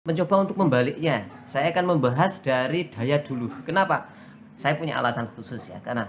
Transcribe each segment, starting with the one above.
Mencoba untuk membaliknya, saya akan membahas dari daya dulu. Kenapa? Saya punya alasan khusus ya, karena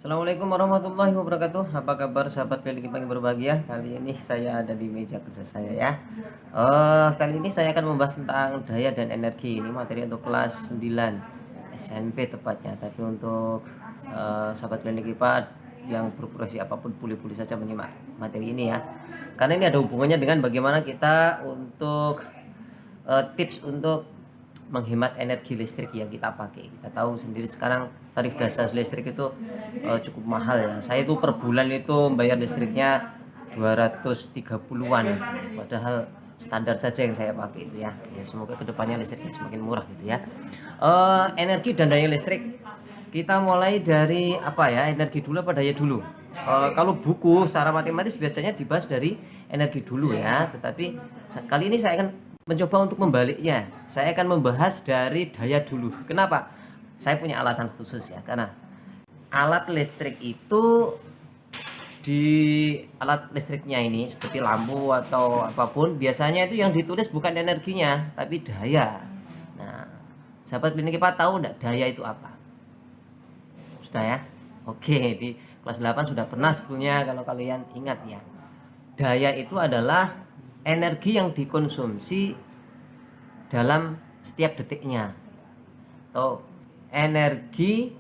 Assalamualaikum warahmatullahi wabarakatuh. Apa kabar sahabat klinik pagi berbahagia? Kali ini saya ada di meja kerja saya ya. Kali ini saya akan membahas tentang daya dan energi. Ini materi untuk kelas 9 SMP tepatnya. Tapi untuk sahabat klinik IPA yang berprofesi apapun boleh-boleh saja menyimak materi ini ya. Karena ini ada hubungannya dengan bagaimana kita untuk tips untuk menghemat energi listrik yang kita pakai. Kita tahu sendiri sekarang tarif dasar listrik itu cukup mahal ya. Saya itu per bulan itu bayar listriknya 230-an, padahal standar saja yang saya pakai itu ya. Ya semoga kedepannya listriknya semakin murah gitu ya. Energi dan daya listrik, kita mulai dari apa ya, energi dulu apa daya dulu. Kalau buku secara matematis biasanya dibahas dari energi dulu ya, tetapi kali ini saya akan mencoba untuk membaliknya. Saya akan membahas dari daya dulu. Kenapa? Saya punya alasan khusus ya, karena alat listrik itu, di alat listriknya ini seperti lampu atau apapun, biasanya itu yang ditulis bukan energinya tapi daya. Nah, sahabat klinik IPA tahu enggak daya itu apa? Sudah ya? Oke, di kelas 8 sudah pernah sebetulnya kalau kalian ingat ya. Daya itu adalah energi yang dikonsumsi dalam setiap detiknya, atau energi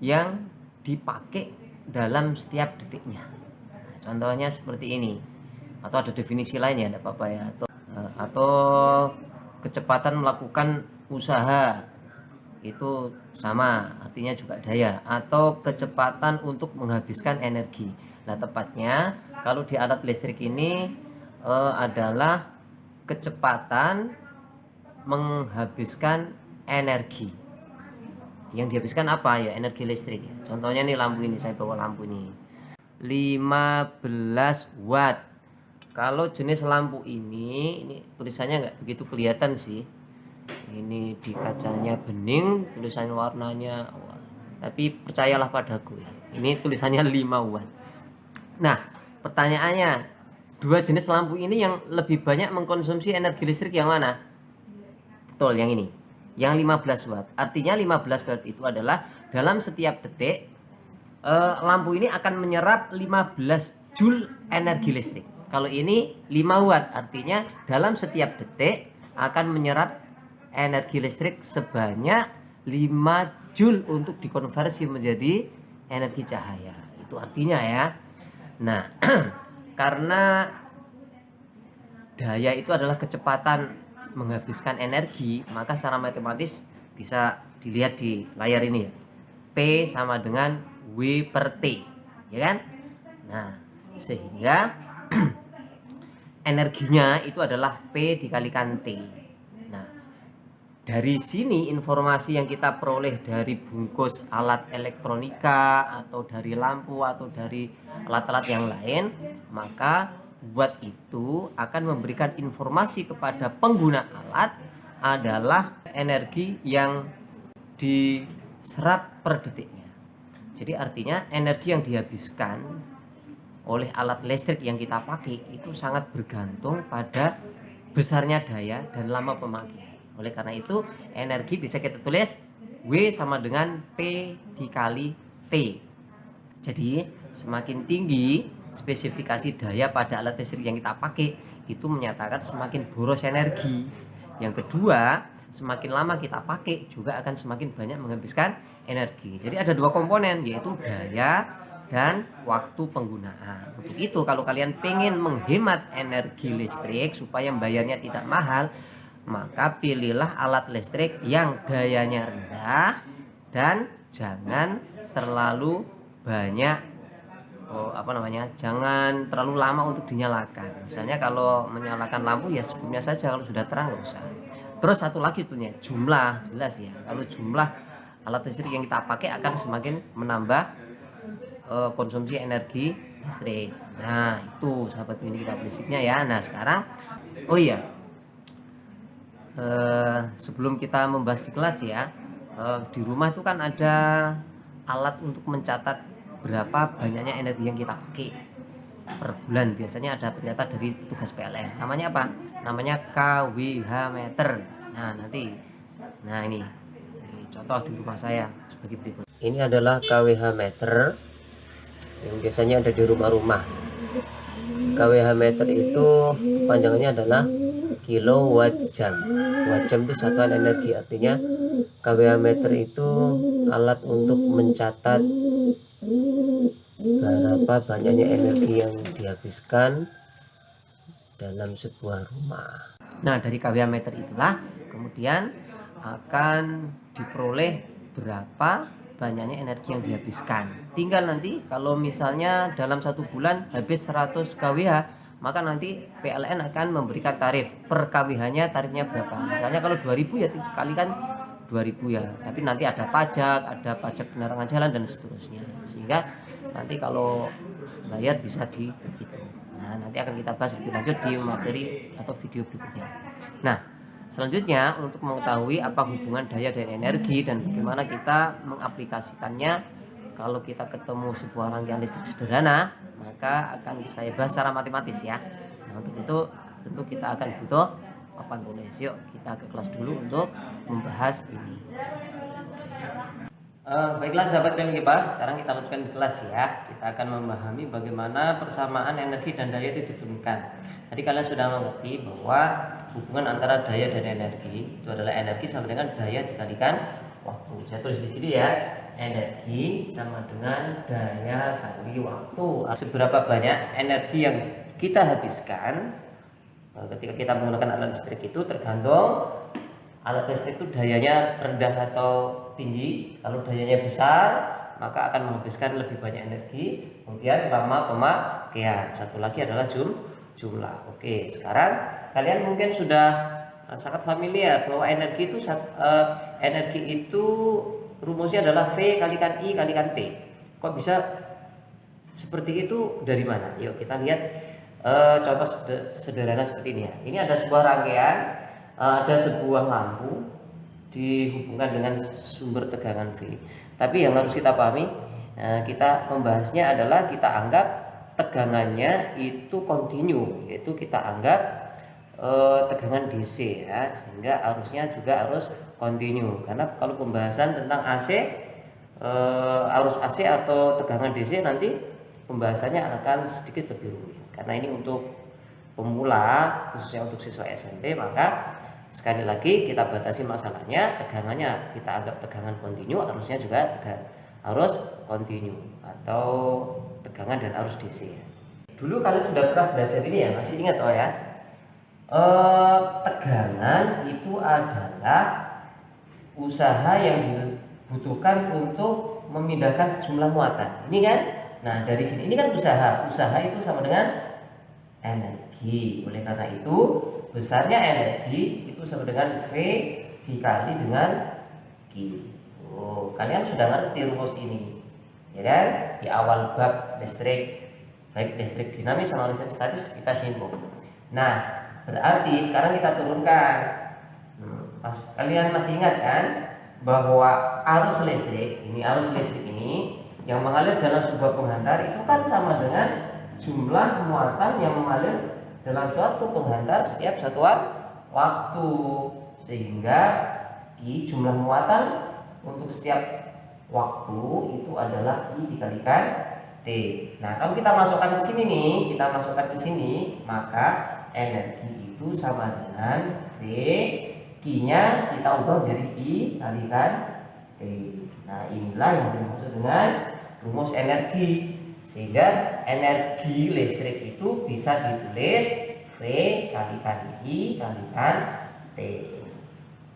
yang dipakai dalam setiap detiknya. Nah, contohnya seperti ini, atau ada definisi lainnya, tidak apa-apa ya. Atau kecepatan melakukan usaha itu sama, artinya juga daya. Atau kecepatan untuk menghabiskan energi. Nah, tepatnya kalau di alat listrik ini adalah kecepatan menghabiskan energi. Yang dihabiskan apa ya? Energi listrik. Contohnya nih lampu ini, saya bawa lampu ini 15 watt. Kalau jenis lampu ini tulisannya nggak begitu kelihatan sih. Ini di kacanya bening, tulisan warnanya tapi percayalah padaku ya, ini tulisannya 5 watt. Nah, pertanyaannya, dua jenis lampu ini yang lebih banyak mengkonsumsi energi listrik yang mana? Betul, yang ini, yang 15 watt. Artinya 15 watt itu adalah dalam setiap detik lampu ini akan menyerap 15 joule energi listrik. Kalau ini 5 watt, artinya dalam setiap detik akan menyerap energi listrik sebanyak 5 joule untuk dikonversi menjadi energi cahaya. Itu artinya ya. Nah, karena daya itu adalah kecepatan menghabiskan energi, maka secara matematis bisa dilihat di layar ini ya. P sama dengan W per T, ya kan? Nah, sehingga energinya itu adalah P dikalikan T. Nah, dari sini informasi yang kita peroleh dari bungkus alat elektronika atau dari lampu atau dari alat-alat yang lain, maka buat itu akan memberikan informasi kepada pengguna alat adalah energi yang diserap per detiknya. Jadi artinya energi yang dihabiskan oleh alat listrik yang kita pakai itu sangat bergantung pada besarnya daya dan lama pemakaian. Oleh karena itu energi bisa kita tulis W sama dengan P dikali T. Jadi semakin tinggi spesifikasi daya pada alat listrik yang kita pakai, itu menyatakan semakin boros energi. Yang kedua, semakin lama kita pakai juga akan semakin banyak menghabiskan energi. Jadi ada dua komponen, yaitu daya dan waktu penggunaan. Untuk itu kalau kalian pengen menghemat energi listrik supaya bayarnya tidak mahal, maka pilihlah alat listrik yang dayanya rendah dan jangan terlalu banyak jangan terlalu lama untuk dinyalakan. Misalnya kalau menyalakan lampu ya secukupnya saja, kalau sudah terang nggak usah. Terus satu lagi tuhnya jumlah, jelas ya. Kalau jumlah alat listrik yang kita pakai akan semakin menambah konsumsi energi listrik. Nah, itu sahabat ini kita prinsipnya ya. Nah, sekarang oh iya, sebelum kita membahas di kelas ya, di rumah itu kan ada alat untuk mencatat berapa banyaknya energi yang kita pakai per bulan. Biasanya ada pencatat dari tugas PLN. Namanya apa? Namanya KWH meter. Nah, nanti. Nah, ini contoh di rumah saya sebagai berikut. Ini adalah KWH meter yang biasanya ada di rumah-rumah. KWH meter itu panjangannya adalah kilowatt jam. Watt jam itu satuan energi, artinya KWH meter itu alat untuk mencatat berapa banyaknya energi yang dihabiskan dalam sebuah rumah. Nah, dari KWH meter itulah kemudian akan diperoleh berapa banyaknya energi yang dihabiskan. Tinggal nanti kalau misalnya dalam satu bulan habis 100 kWh, maka nanti PLN akan memberikan tarif per kWh-nya, tarifnya berapa. Misalnya kalau 2000 ya dikalikan 2000 ya. Tapi nanti ada pajak penerangan jalan dan seterusnya. Sehingga nanti kalau bayar bisa dihitung. Nah, nanti akan kita bahas lebih lanjut di materi atau video berikutnya. Nah, selanjutnya untuk mengetahui apa hubungan daya dan energi dan bagaimana kita mengaplikasikannya kalau kita ketemu sebuah rangkaian listrik sederhana, maka akan saya bahas secara matematis ya. Nah, untuk itu tentu kita akan butuh papan tulis. Yuk kita ke kelas dulu untuk membahas ini. Baiklah sahabat Kipa, sekarang kita lanjutkan di kelas ya. Kita akan memahami bagaimana persamaan energi dan daya itu diturunkan. Tadi kalian sudah mengerti bahwa hubungan antara daya dan energi itu adalah energi sama dengan daya dikalikan waktu. Saya tulis di sini ya, energi sama dengan daya kali waktu. Seberapa banyak energi yang kita habiskan ketika kita menggunakan alat listrik itu tergantung alat listrik itu dayanya rendah atau tinggi. Kalau dayanya besar maka akan menghabiskan lebih banyak energi. Kemudian lama pemakaian. Satu lagi adalah jumlah. Oke, sekarang kalian mungkin sudah sangat familiar bahwa energi itu rumusnya adalah V kalikan I kalikan T. Kok bisa seperti itu, dari mana? Yuk kita lihat contoh sederhana seperti ini ya. Ini ada sebuah rangkaian, ada sebuah lampu dihubungkan dengan sumber tegangan V. Tapi yang harus kita pahami, kita membahasnya adalah kita anggap tegangannya itu kontinu, yaitu kita anggap tegangan DC ya, sehingga arusnya juga harus kontinu. Karena kalau pembahasan tentang AC, arus AC atau tegangan DC nanti pembahasannya akan sedikit lebih rumit. Karena ini untuk pemula, khususnya untuk siswa SMP, maka sekali lagi kita batasi masalahnya, tegangannya kita anggap tegangan kontinu, arusnya juga arus kontinu atau tegangan dan arus DC. Dulu kalian sudah pernah belajar ini ya, masih ingat ya? Tegangan itu adalah usaha yang dibutuhkan untuk memindahkan sejumlah muatan. Ini kan? Nah, dari sini ini kan usaha. Usaha itu sama dengan energi. Oleh karena itu, besarnya energi itu sama dengan V dikali dengan Q. Oh, kalian sudah ngerti rumus ini, ya kan? Di awal bab listrik, baik listrik dinamis sama listrik statis kita singgung. Nah, berarti sekarang kita turunkan. Kalian masih ingat kan bahwa arus listrik ini yang mengalir dalam sebuah penghantar itu kan sama dengan jumlah muatan yang mengalir dalam suatu penghantar setiap satuan waktu, sehingga jumlah muatan untuk setiap waktu itu adalah I dikalikan T. Nah, kalau kita masukkan ke sini maka energi itu sama dengan V, Q-nya kita ubah dari I kalikan T. Nah, inilah yang dimaksud dengan rumus energi, sehingga energi listrik itu bisa ditulis V kalikan I kalikan T.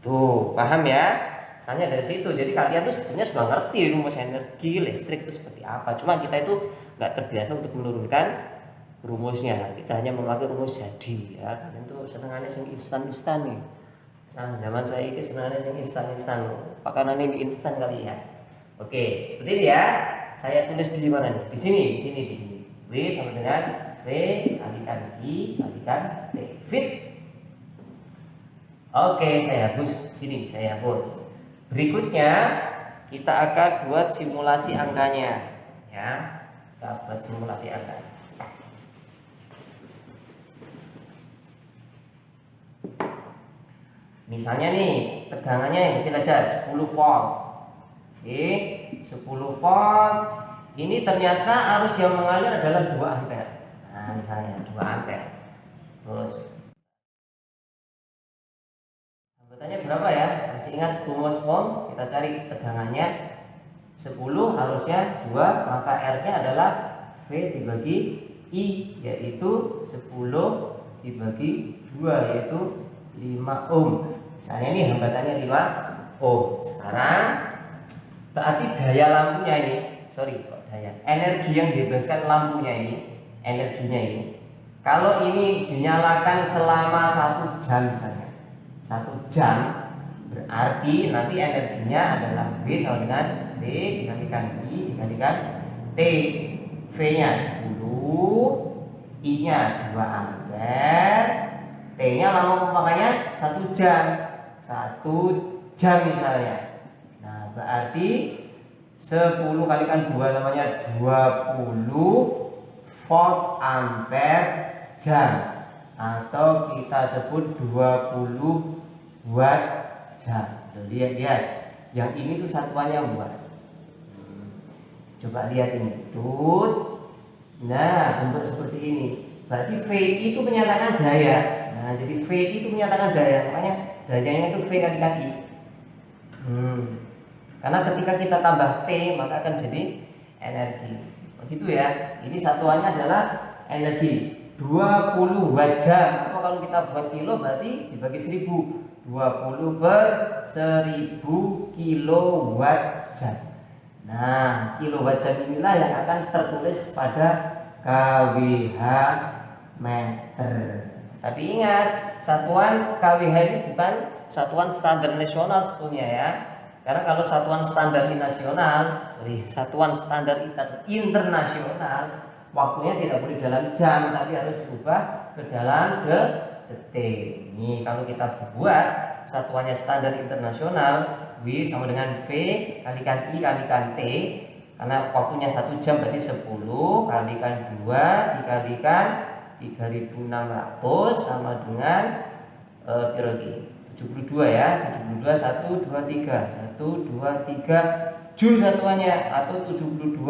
Tuh, paham ya? Asalnya dari situ. Jadi kalian tuh sebenarnya sudah ngerti rumus energi listrik itu seperti apa. Cuma kita itu nggak terbiasa untuk menurunkan rumusnya. Kita hanya memakai rumus jadi ya. Kalian tuh senangannya sing instan nih. Nah, zaman saya ini senangannya sing instan. Makanan ini instan kali ya. Oke, seperti ini ya. Saya tulis di mana nih? Di sini. sama dengan V kalikan I kalikan T. Fit. Oke, saya hapus sini, saya hapus. Berikutnya kita akan buat simulasi angkanya, ya. Kita buat simulasi angka. Misalnya nih, tegangannya yang kecil aja 10 volt. Oke, 10 volt. Ini ternyata arus yang mengalir adalah 2 ampere. Nah, misalnya 2 ampere. Terus hambatannya berapa ya? Masih ingat rumus ohm? Kita cari tegangannya 10, harusnya 2, maka R-nya adalah V dibagi I, yaitu 10 dibagi 2, yaitu 5 ohm. Misalnya ini hambatannya 5 ohm. Sekarang berarti daya lampunya ini, energi yang dibebaskan lampunya ini, energinya ini, kalau ini dinyalakan selama 1 jam misalnya, 1 jam, berarti nanti energinya adalah V sama dengan V dikalikan I dikalikan T. V nya 10, I nya 2 ampere, T nya lama pemakaiannya 1 jam, 1 jam misalnya. Nah, berarti 10 kalikan 2 namanya 20 volt ampere jam, atau kita sebut 20 watt jam. Lihat, yang ini tuh satuannya watt. Coba lihat ini, tut. Nah, bentuk seperti ini. Berarti VI itu menyatakan daya. Nah, jadi VI itu menyatakan daya, makanya dayanya itu V kalikan I. Karena ketika kita tambah T maka akan jadi energi. Begitu ya. Ini satuannya adalah energi. 20 watt jam, atau kalau kita buat kilo berarti dibagi 1000. 20 per 1000 kilowatt jam. Nah, kilowatt jam inilah yang akan tertulis pada kWh meter. Tapi ingat, satuan kWh ini bukan satuan standar nasional sebetulnya ya. Karena kalau satuan standar nasional, satuan standar internasional, waktunya tidak boleh dalam jam, tapi harus diubah ke dalam detik. Ini kalau kita buat satuannya standar internasional, W sama dengan V kalikan I kalikan T, karena waktunya 1 jam berarti 10 kalikan 2 dikalikan 3600 sama dengan 72 ya, 72 1 2 3 Joule satuannya, atau 72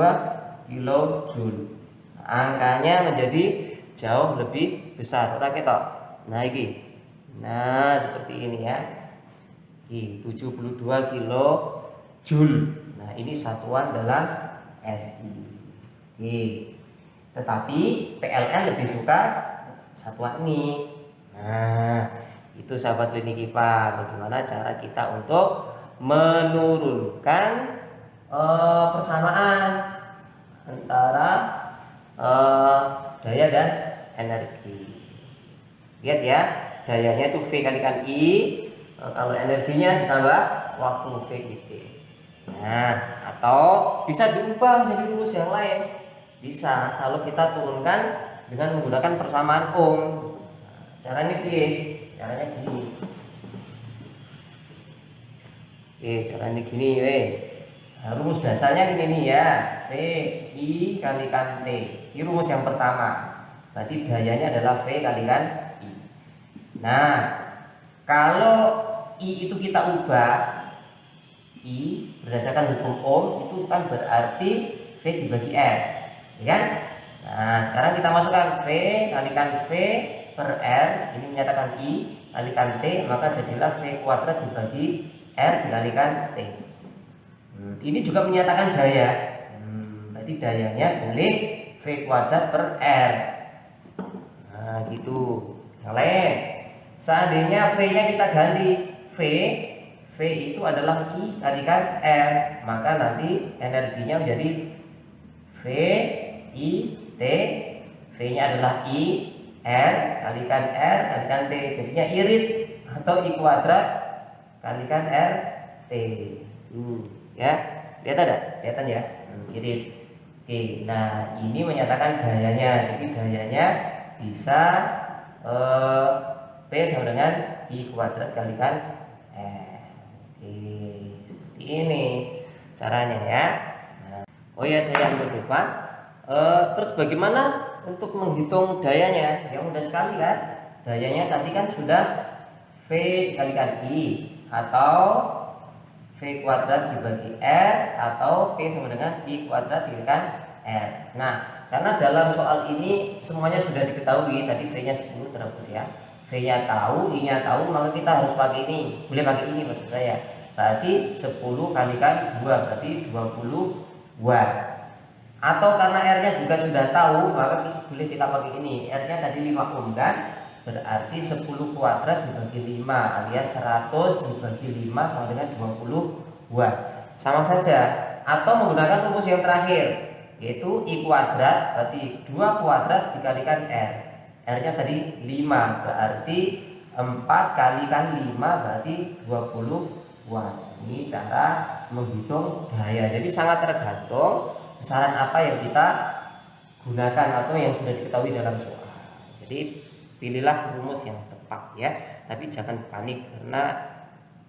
kilojoule. Angkanya menjadi jauh lebih besar. Ora ketok. Nah iki. Nah, seperti ini ya. 72 kilojoule. Nah, ini satuan dalam SI. Tetapi PLN lebih suka satuan ini. Nah, itu sahabat klinik IPA, bagaimana cara kita untuk menurunkan persamaan antara daya dan energi. Lihat ya, dayanya itu V kalikan I, kalau energinya ditambah waktu VIT. Nah, atau bisa diubah menjadi rumus yang lain. Bisa kalau kita turunkan dengan menggunakan persamaan ohm. Caranya gini. Caranya gini, Nah, rumus dasarnya ini ya, V I kalikan T. Ini rumus yang pertama. Berarti dayanya adalah V kalikan I. Nah, kalau I itu kita ubah, I berdasarkan hukum ohm itu kan berarti V dibagi R, ya kan? Nah, sekarang kita masukkan V kalikan V per R, ini menyatakan I kalikan T, maka jadilah V kuadrat dibagi R dikalikan T. Ini juga menyatakan daya. Berarti dayanya boleh V kuadrat per R. Nah, gitu. Yang lain, seandainya V-nya kita ganti V itu adalah I kalikan R, maka nanti energinya menjadi V I T. V-nya adalah I R kalikan T, jadinya irit atau I kuadrat kalikan R T. Ya, lihat ada, kelihatan ya, irit. Oke, nah ini menyatakan gayanya. Jadi gayanya bisa P sama dengan I kuadrat kalikan R. Oke, seperti ini caranya ya. Nah, oh ya, saya hampir lupa. Terus bagaimana untuk menghitung dayanya? Ya mudah sekali kan. Dayanya tadi kan sudah V dikalikan I, atau V kuadrat dibagi R, atau P sama dengan I kuadrat dikalikan R. Nah, karena dalam soal ini semuanya sudah diketahui, tadi V-nya 10 terhapus ya. V-nya tahu, I-nya tahu, maka kita harus pakai ini. Boleh pakai ini maksud saya. Berarti 10 kalikan 2, berarti 20 watt. Atau karena R-nya juga sudah tahu, maka boleh kita pakai ini. R-nya tadi 5 ohm kan? Berarti 10 kuadrat dibagi 5 alias 100 dibagi 5 sama dengan 20 watt. Sama saja. Atau menggunakan rumus yang terakhir, yaitu I kuadrat, berarti 2 kuadrat dikalikan R. R-nya tadi 5, berarti 4 kalikan 5 berarti 20 watt. Ini cara menghitung daya. Jadi sangat tergantung besaran apa yang kita gunakan atau yang sudah diketahui dalam soal. Jadi pilihlah rumus yang tepat ya, tapi jangan panik karena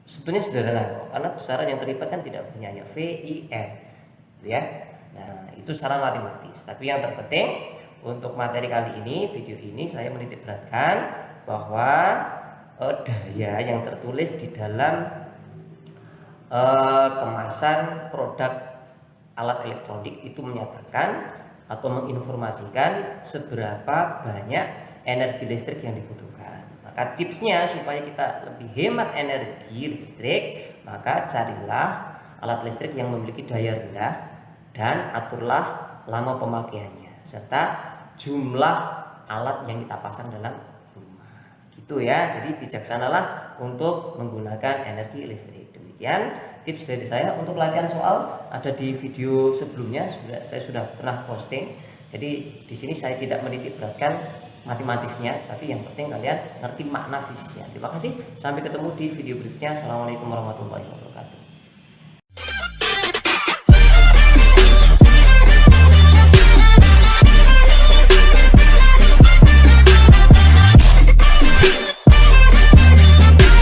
sebetulnya sederhana kok. Karena besaran yang terlibat kan tidak banyak, hanya V, I, R ya. Nah, itu secara matematis. Tapi yang terpenting untuk materi kali ini, video ini saya menitik beratkan bahwa daya yang tertulis di dalam kemasan produk alat elektronik itu menyatakan atau menginformasikan seberapa banyak energi listrik yang dibutuhkan. Maka tipsnya supaya kita lebih hemat energi listrik, maka carilah alat listrik yang memiliki daya rendah dan aturlah lama pemakaiannya serta jumlah alat yang kita pasang dalam rumah. Gitu ya. Jadi bijaksanalah untuk menggunakan energi listrik. Demikian tips dari saya. Untuk latihan soal ada di video sebelumnya, saya sudah pernah posting. Jadi di sini saya tidak menitik beratkan matematisnya, tapi yang penting kalian ngerti makna fisiknya. Terima kasih, sampai ketemu di video berikutnya. Assalamualaikum warahmatullahi wabarakatuh.